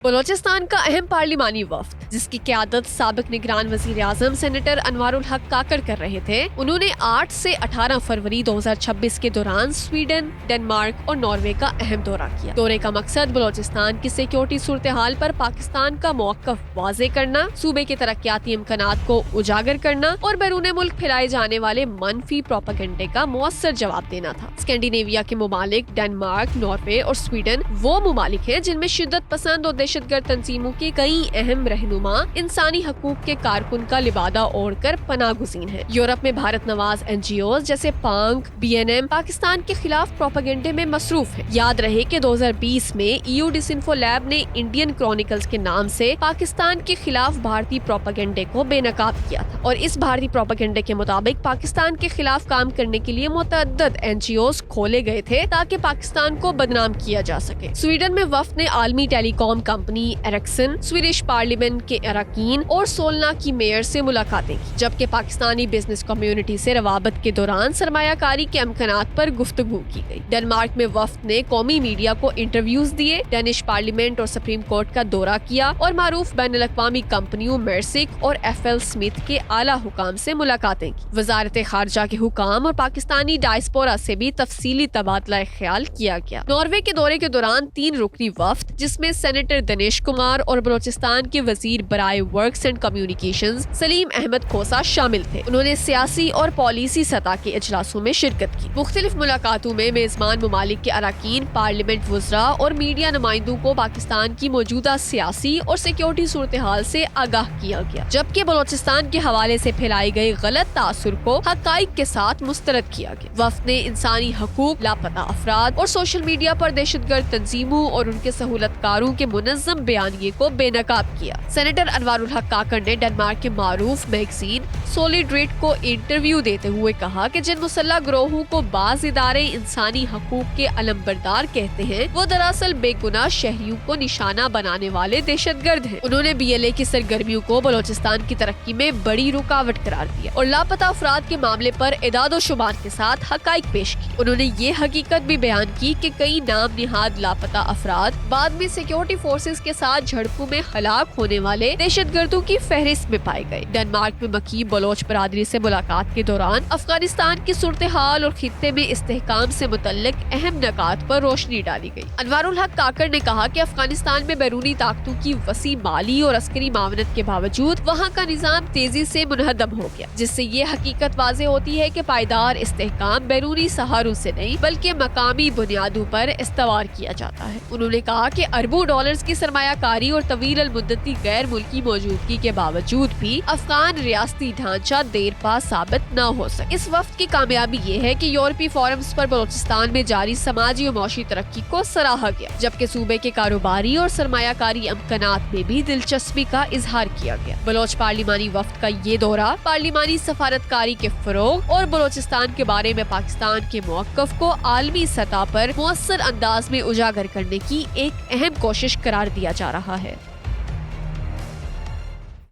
بلوچستان کا اہم پارلیمانی وفد جس کی قیادت سابق نگران وزیر اعظم سینیٹر انوار الحق کاکڑ کر رہے تھے، انہوں نے 8 سے 18 فروری 2026 کے دوران سویڈن، ڈنمارک اور ناروے کا اہم دورہ کیا۔ دورے کا مقصد بلوچستان کی سیکیورٹی صورتحال پر پاکستان کا موقف واضح کرنا، صوبے کے ترقیاتی امکانات کو اجاگر کرنا اور بیرون ملک پھیلائے جانے والے منفی پروپیگنڈے کا مؤثر جواب دینا تھا۔ اسکینڈینیویا کے ممالک ڈنمارک، ناروے اور سویڈن وہ ممالک ہیں جن میں شدت پسند اور دہشت گرد تنظیموں کے کئی اہم رہنما انسانی حقوق کے کارکن کا لبادہ اوڑھ کر پناہ گزین ہیں۔ یورپ میں بھارت نواز NGOs جیسے پانک، BNM پاکستان کے خلاف پروپیگنڈے میں مصروف ہیں۔ یاد رہے کہ 2020 میں EU ڈسانفو لیب نے انڈین کرونیکلز کے نام سے پاکستان کے خلاف بھارتی پروپیگنڈے کو بے نقاب کیا تھا، اور اس بھارتی پروپیگنڈے کے مطابق پاکستان کے خلاف کام کرنے کے لیے متعدد NGOs کھولے گئے تھے تاکہ پاکستان کو بدنام کیا جا سکے۔ سویڈن میں وفد نے عالمی ٹیلی کام کمپنی ایرکسن، سویڈش پارلیمنٹ کے اراکین اور سولنا کی میئر سے ملاقاتیں کی، جبکہ پاکستانی بزنس کمیونٹی سے روابط کے دوران سرمایہ کاری کے امکانات پر گفتگو کی گئی۔ ڈنمارک میں وفد نے قومی میڈیا کو انٹرویوز دیے، ڈینش پارلیمنٹ اور سپریم کورٹ کا دورہ کیا اور معروف بین الاقوامی کمپنیوں مرسک اور FL سمتھ کے اعلیٰ حکام سے ملاقاتیں کی۔ وزارت خارجہ کے حکام اور پاکستانی ڈائسپورا سے بھی تفصیلی تبادلہ خیال کیا گیا۔ ناروے کے دورے کے دوران 3 رکنی وفد جس میں سینیٹر دنیش کمار اور بلوچستان کے وزیر برائے ورکس اینڈ کمیونیکیشنز سلیم احمد کھوسا شامل تھے۔ انہوں نے سیاسی اور پالیسی سطح کے اجلاسوں میں شرکت کی۔ مختلف ملاقاتوں میں میزبان ممالک کے اراکین، پارلیمنٹ وزراء اور میڈیا نمائندوں کو پاکستان کی موجودہ سیاسی اور سیکیورٹی صورتحال سے آگاہ کیا گیا، جبکہ بلوچستان کے حوالے سے پھیلائی گئی غلط تاثر کو حقائق کے ساتھ مسترد کیا گیا۔ وفد نے انسانی حقوق، لاپتہ افراد اور سوشل میڈیا پر دہشت گرد تنظیموں اور ان کے سہولت کاروں کے منظم بیانیے کو بے نقاب کیا۔ سینیٹر انوار الحق کاکڑ نے ڈنمارک کے معروف میگزین سولیڈریٹ کو انٹرویو دیتے ہوئے کہا کہ جن مسلح گروہوں کو بعض ادارے انسانی حقوق کے علمبردار کہتے ہیں، وہ دراصل بے گناہ شہریوں کو نشانہ بنانے والے دہشت گرد ہیں۔ انہوں نے BLA کی سرگرمیوں کو بلوچستان کی ترقی میں بڑی رکاوٹ قرار دیا اور لاپتہ افراد کے معاملے پر اعداد و شمار کے ساتھ حقائق پیش کی۔ انہوں نے یہ حقیقت بھی بیان کی کہ کئی نام نہاد لاپتہ افراد بعد میں سیکیورٹی فورسز کے ساتھ جھڑپوں میں ہلاک ہونے والے دہشت گردوں کی فہرست میں پائے گئے۔ ڈنمارک میں مقیم بلوچ برادری سے ملاقات کے دوران افغانستان کی صورتحال اور خطے میں استحکام سے متعلق اہم نکات پر روشنی ڈالی گئی۔ انوار الحق کاکڑ نے کہا کہ افغانستان میں بیرونی طاقتوں کی وسیع مالی اور عسکری معاونت کے باوجود وہاں کا نظام تیزی سے منہدم ہو گیا، جس سے یہ حقیقت واضح ہوتی ہے کہ پائیدار استحکام بیرونی سہاروں سے نہیں بلکہ مقامی بنیادوں پر استوار کیا جاتا ہے۔ انہوں نے کہا کہ اربوں ڈالرز کی سرمایہ کاری اور طویل المدتی غیر ملکی موجودگی کے باوجود بھی افغان ریاستی ڈھانچہ دیر پا ثابت نہ ہو سکے۔ اس وفد کی کامیابی یہ ہے کہ یورپی فورمز پر بلوچستان میں جاری سماجی و معاشی ترقی کو سراہا گیا، جبکہ صوبے کے کاروباری اور سرمایہ کاری امکانات میں بھی دلچسپی کا اظہار کیا گیا۔ بلوچ پارلیمانی وفد کا یہ دورہ پارلیمانی سفارتکاری کے فروغ اور بلوچستان کے بارے میں پاکستان کے موقف کو عالمی سطح پر مؤثر انداز میں اجاگر کرنے کی ایک اہم کوشش قرار دیا جا رہا ہے۔